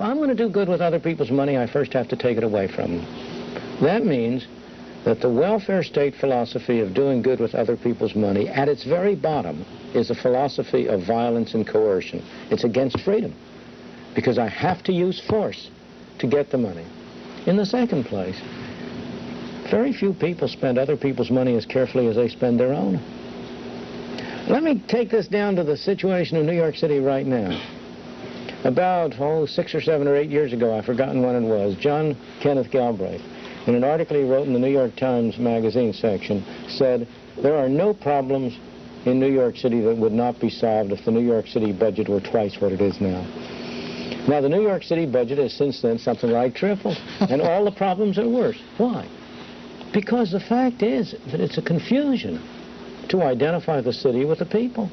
If I'm going to do good with other people's money, I first have to take it away from them. That means that the welfare state philosophy of doing good with other people's money, at its very bottom, is a philosophy of violence and coercion. It's against freedom, because I have to use force to get the money. In the second place, very few people spend other people's money as carefully as they spend their own. Let me take this down to the situation in New York City right now. About, 6 or 7 or 8 years ago, I've forgotten when it was, John Kenneth Galbraith, in an article he wrote in the New York Times magazine section, said, there are no problems in New York City that would not be solved if the New York City budget were twice what it is now. Now, the New York City budget has since then something like tripled, and all the problems are worse. Why? Because the fact is that it's a confusion to identify the city with the people.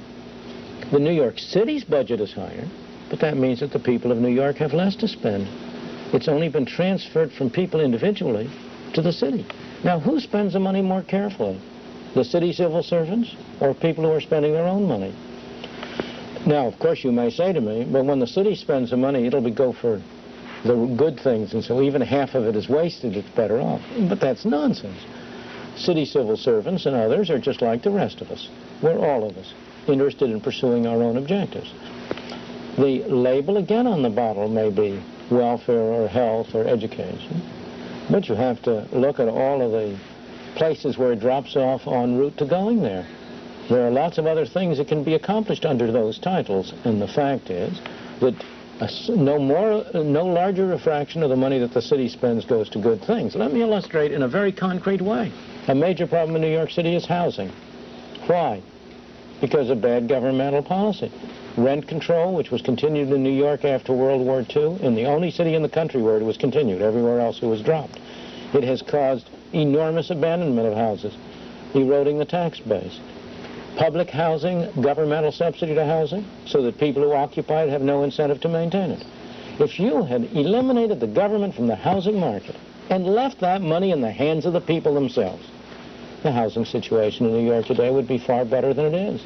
The New York City's budget is higher, but that means that the people of New York have less to spend. It's only been transferred from people individually to the city. Now, who spends the money more carefully? The city civil servants or people who are spending their own money? Now, of course, you may say to me, well, when the city spends the money, it'll go for the good things, and so even half of it is wasted, it's better off. But that's nonsense. City civil servants and others are just like the rest of us. We're all of us interested in pursuing our own objectives. The label, again, on the bottle may be welfare or health or education, but you have to look at all of the places where it drops off en route to going there. There are lots of other things that can be accomplished under those titles, and the fact is that no larger a fraction of the money that the city spends goes to good things. Let me illustrate in a very concrete way. A major problem in New York City is housing. Why? Because of bad governmental policy. Rent control, which was continued in New York after World War II, in the only city in the country where it was continued, everywhere else it was dropped. It has caused enormous abandonment of houses, eroding the tax base. Public housing, governmental subsidy to housing, so that people who occupy it have no incentive to maintain it. If you had eliminated the government from the housing market and left that money in the hands of the people themselves, the housing situation in New York today would be far better than it is.